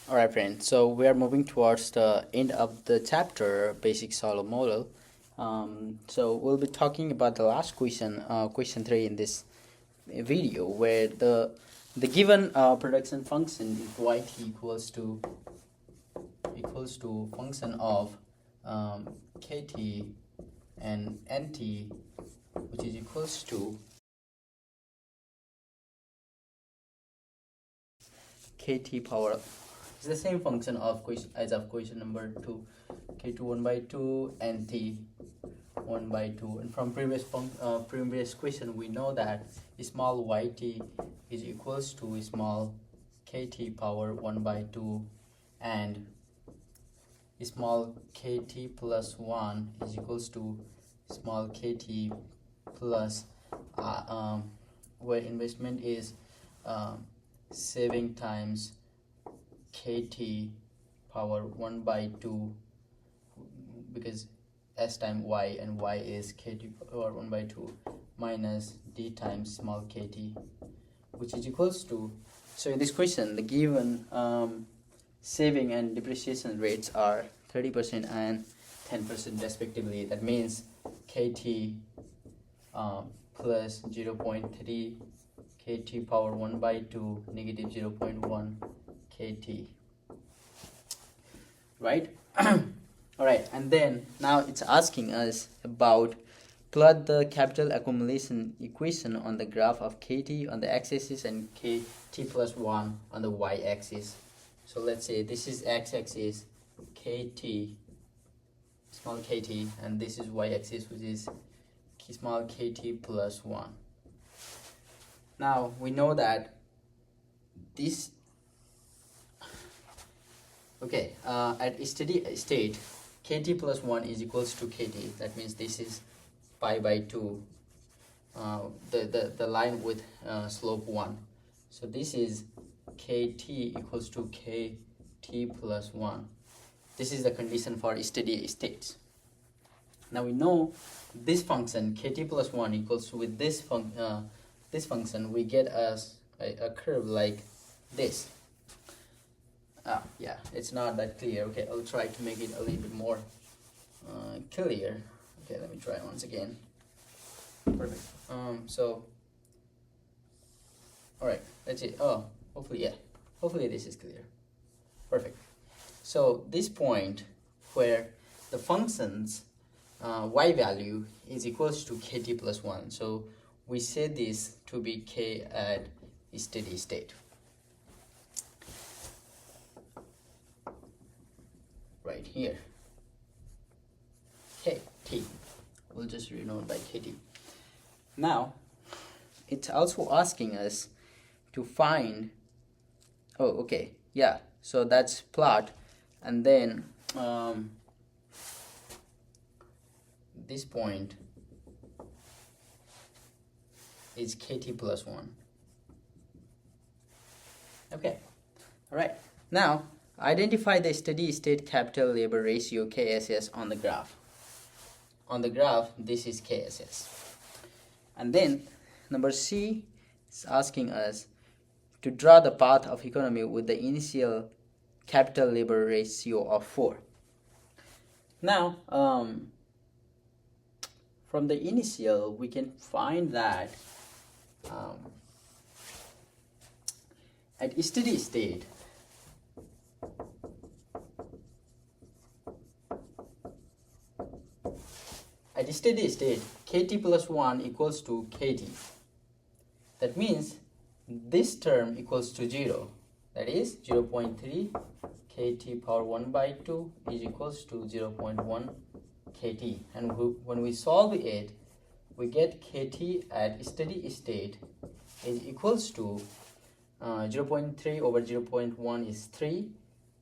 Alright friends, so we are moving towards the end of the chapter, basic Solow model. So we'll be talking about the last question, question 3 in this video, where the given production function is yt equals to function of kt and nt, which is equals to kt power. It's the same function of question as of question number 2, k2 1 by 2 and t 1 by 2. And from previous question we know that small yt is equals to small kt power 1 by 2 and small kt plus 1 is equals to small kt plus where investment is saving times kt power 1 by 2, because s times y and y is kt power 1 by 2 minus d times small kt, which is equals to, so in this question the given saving and depreciation rates are 30% and 10% respectively. That means kt plus 0.3 kt power 1 by 2 negative 0.1 kt, right? All right, and then now it's asking us about plot the capital accumulation equation on the graph of kt on the x-axis and kt plus 1 on the y-axis. So let's say this is x-axis kt, small kt, and this is y-axis, which is small kt plus 1. Now we know that this, okay, at steady state kt plus 1 is equals to kt. That means this is pi by 2, the line with slope 1. So this is kt equals to kt plus 1. This is the condition for steady states. Now we know this function kt plus 1 equals to, with this function we get a curve like this. Yeah, it's not that clear. Okay, I'll try to make it a little bit more clear. Okay, let me try once again. Perfect. So all right, let's see. Oh, hopefully this is clear. Perfect. So this point where the function's y value is equals to kt plus 1, so we say this to be k at steady state. Right here, kt, we'll just denote by kt. Now it's also asking us to find, oh okay, yeah, so that's plot, and then this point is kt plus 1. Okay, all right, now identify the steady state capital labor ratio KSS on the graph. On the graph, this is KSS. And then number C is asking us to draw the path of economy with the initial capital labor ratio of 4. Now, from the initial, we can find that at steady state, kt plus 1 equals to kt. That means this term equals to 0. That is 0.3 kt power 1 by 2 is equals to 0.1 kt. And when we solve it, we get kt at steady state is equals to 0.3 over 0.1 is 3,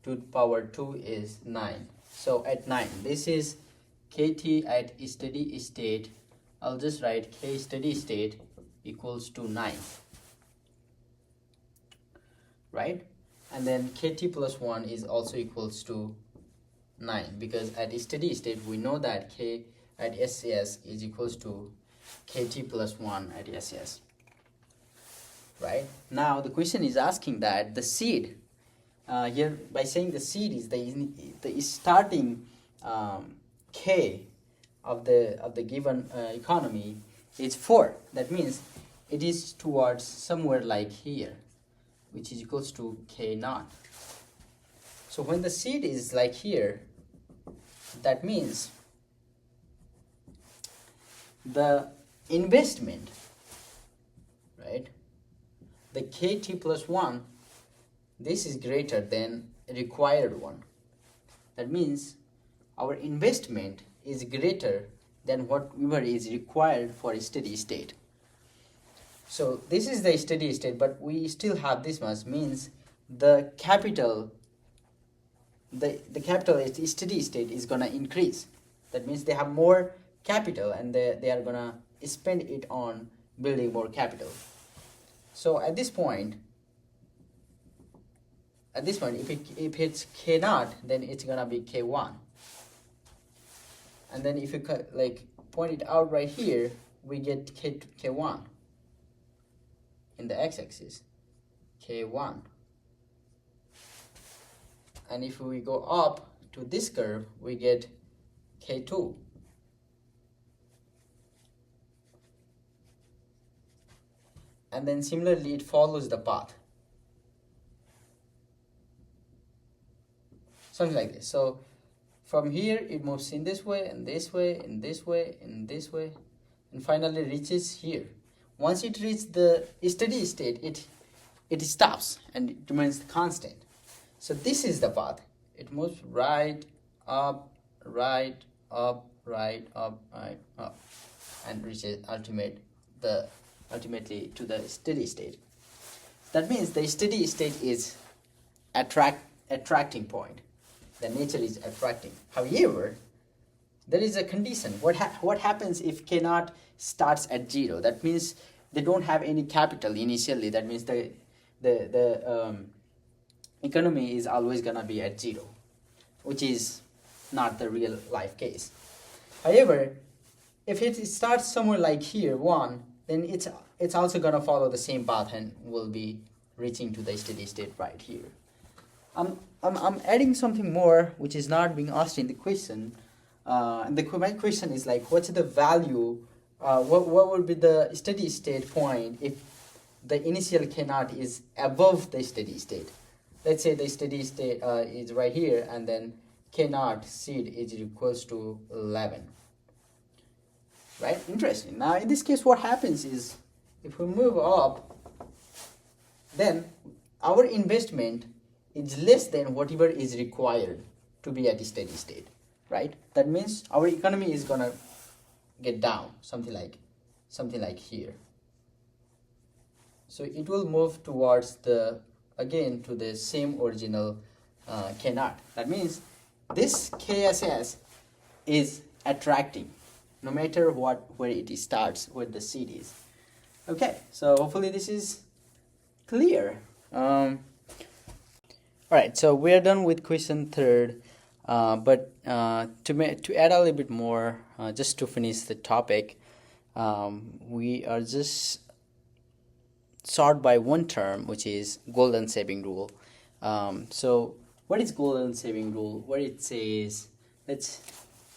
to the power 2 is 9. So at 9, this is kt at steady state. I'll just write k steady state equals to 9, right? And then kt plus 1 is also equals to 9, because at steady state we know that k at SS is equals to kt plus 1 at SS, right? Now the question is asking that the seed here by saying the seed is the starting k of the given economy is 4. That means it is towards somewhere like here, which is equals to k naught. So when the seed is like here, that means the investment, right, the kt plus 1, this is greater than required one. That means our investment is greater than whatever is required for a steady state. So this is the steady state, but we still have this much, means the capital, the capital at steady state is gonna increase. That means they have more capital and they are gonna spend it on building more capital. So at this point, if it's k naught, then it's gonna be k1. And then if you point it out right here, we get k1 in the x-axis, k1. And if we go up to this curve, we get k2. And then similarly, it follows the path. Something like this. So from here, it moves in this way, and this way, and this way, and this way, and finally reaches here. Once it reaches the steady state, it stops and it remains constant. So this is the path. It moves right, up, right, up, right, up, right, up, and reaches ultimately to the steady state. That means the steady state is attracting point. The nature is attracting. However, there is a condition. What happens if k naught starts at 0? That means they don't have any capital initially. That means the economy is always gonna be at 0, which is not the real life case. However, if it starts somewhere like here, 1, then it's also gonna follow the same path and will be reaching to the steady state right here. I'm adding something more which is not being asked in the question. My question is like, what's the value? What would be the steady state point if the initial k naught is above the steady state? Let's say the steady state is right here, and then k naught seed is equals to 11. Right? Interesting. Now in this case, what happens is, if we move up, then our investment is less than whatever is required to be at a steady state, right? That means our economy is gonna get down, something like here. So it will move towards to the same original k naught. That means this KSS is attracting, no matter where it starts, where the seed is. Okay, so hopefully this is clear. All right, so we're done with question 3rd, but to add a little bit more, just to finish the topic, we are just sort by one term, which is golden saving rule. So what is golden saving rule? What it says, let's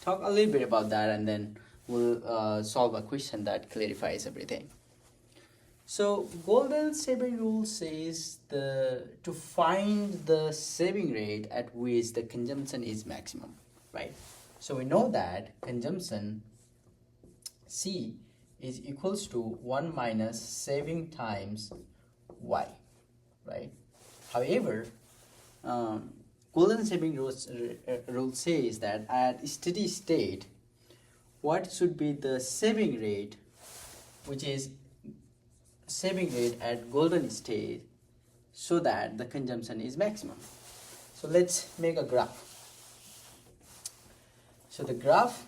talk a little bit about that, and then we'll solve a question that clarifies everything. So golden saving rule says to find the saving rate at which the consumption is maximum, right? So we know that consumption C is equals to 1 minus saving times Y, right? However, golden saving rule says that at steady state, what should be the saving rate, which is saving rate at golden state, so that the consumption is maximum. So let's make a graph. So the graph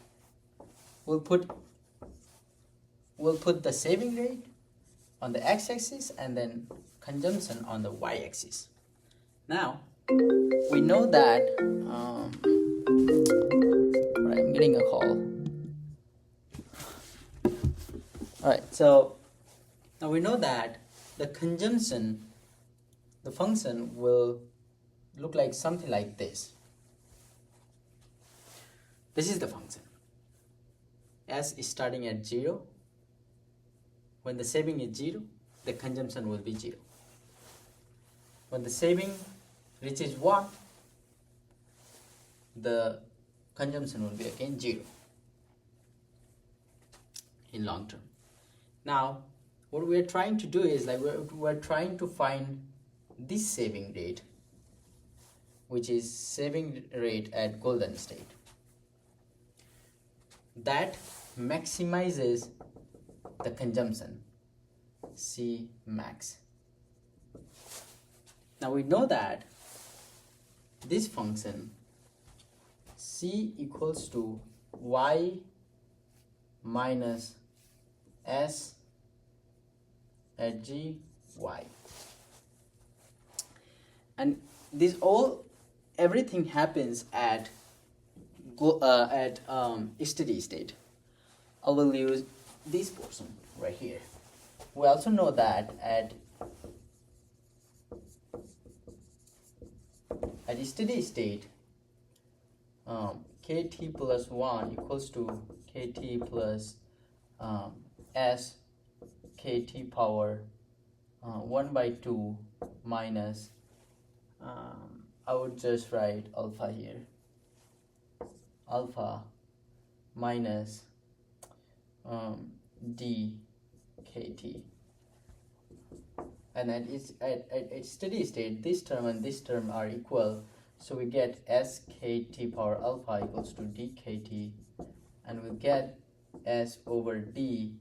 will put the saving rate on the x-axis and then consumption on the y-axis. Now we know that all right, I'm getting a call. All right, so now we know that the consumption, the function will look like something like this. This is the function. S is starting at 0. When the saving is 0, the consumption will be 0. When the saving reaches 1, the consumption will be again 0 in long term. Now, what we're trying to do is, like, we're trying to find this saving rate, which is saving rate at golden state, that maximizes the consumption, C max. Now we know that this function C equals to y minus S at G Y, and this everything happens at steady state. I will use this portion right here. We also know that at steady state, kt plus 1 equals to kt plus s kt power 1 by 2 minus, I would just write alpha here, alpha minus d kt, and at steady state, this term and this term are equal, so we get s kt power alpha equals to d kt, and we get s over d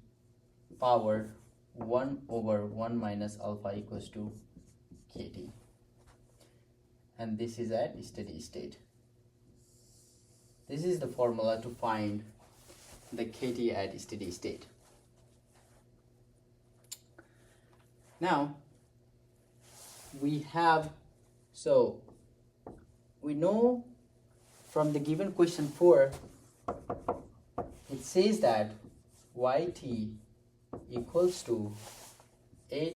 power 1 over 1 minus alpha equals to kt, and this is at steady state. This is the formula to find the kt at steady state. Now we know from the given question 4, it says that yt equals to 8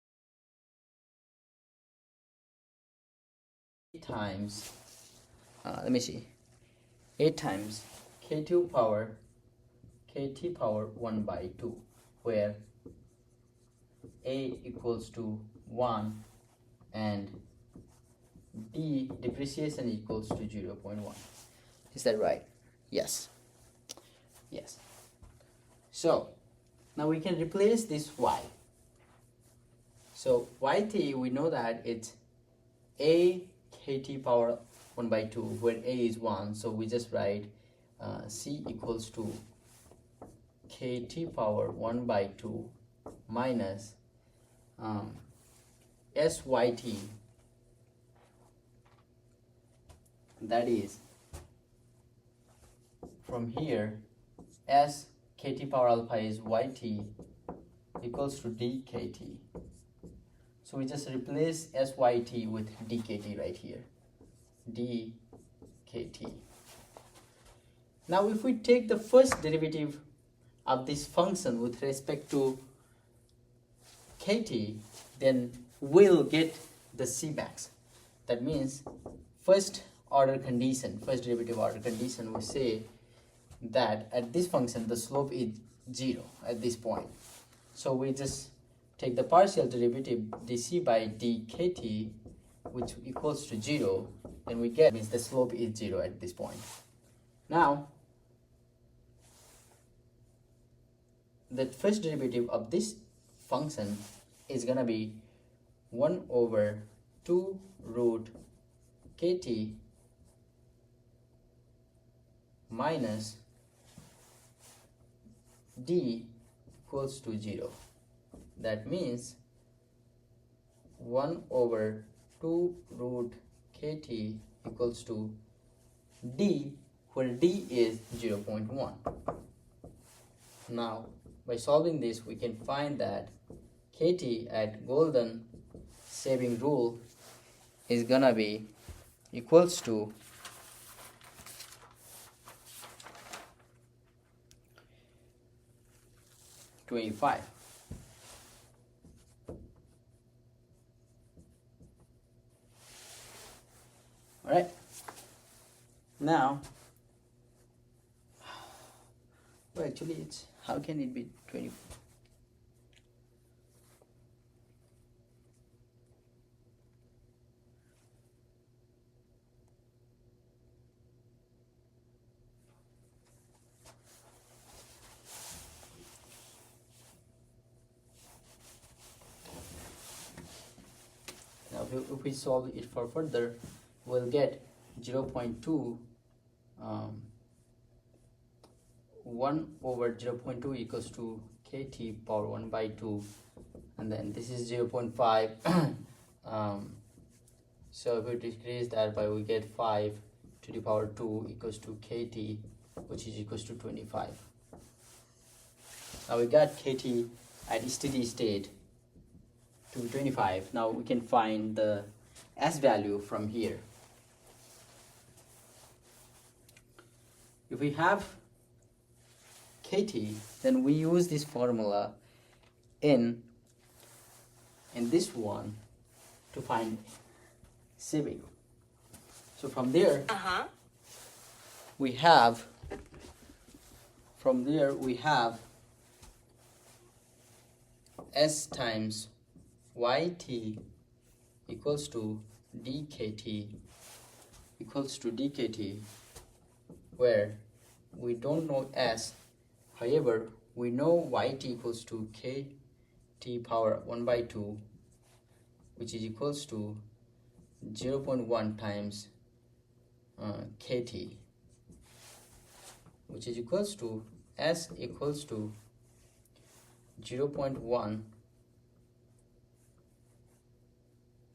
times, let me see, 8 times kt power 1 by 2, where a equals to 1 and d depreciation equals to 0.1. Is that right? Yes. Yes. So now we can replace this y. So yt, we know that it's a kt power 1 by 2, where a is 1, so we just write c equals to kt power 1 by 2 minus syt, that is, from here, s kt power alpha is yt equals to dkt. So we just replace syt with dkt right here, dkt. Now if we take the first derivative of this function with respect to kt, then we'll get the Cmax. That means first derivative order condition, we say that at this function the slope is 0 at this point. So we just take the partial derivative dc by dkt, which equals to 0, and we get, means the slope is 0 at this point. Now the first derivative of this function is gonna be 1 over 2 root kt minus d equals to 0. That means 1 over 2 root kt equals to d, where d is 0.1. Now by solving this, we can find that kt at golden saving rule is gonna be equals to 25. Alright, now, well, actually it's, how can it be 24? Now if we solve it for further, we'll get 0.2 1 over 0.2 equals to kt power 1 by 2, and then this is 0.5. So if we decrease that by, we get 5 to the power 2 equals to kt, which is equals to 25. Now we got kt at steady state to 25. Now we can find the s value from here. If we have kt, then we use this formula in this one to find saving. So from there, we have s times yt equals to dkt where we don't know s. However, we know yt equals to kt power 1 by 2, which is equals to 0.1 times kt, which is equals to s equals to 0.1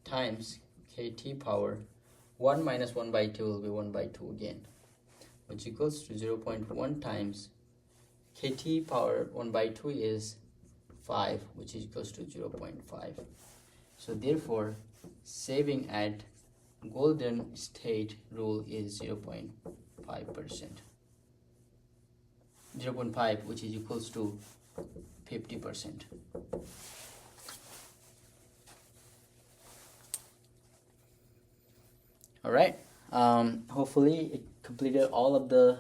times kt power 1 minus 1 by 2 will be 1 by 2 again, which equals to 0.1 times kt power 1 by 2 is 5, which is equals to 0.5. So therefore, saving at golden state rule is 0.5%. 0.5, which is equals to 50%. Alright, hopefully it completed all of the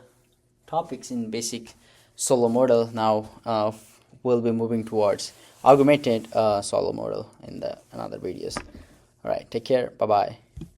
topics in basic Solow model. Now we'll be moving towards augmented Solow model in the another videos. Alright, take care, bye bye.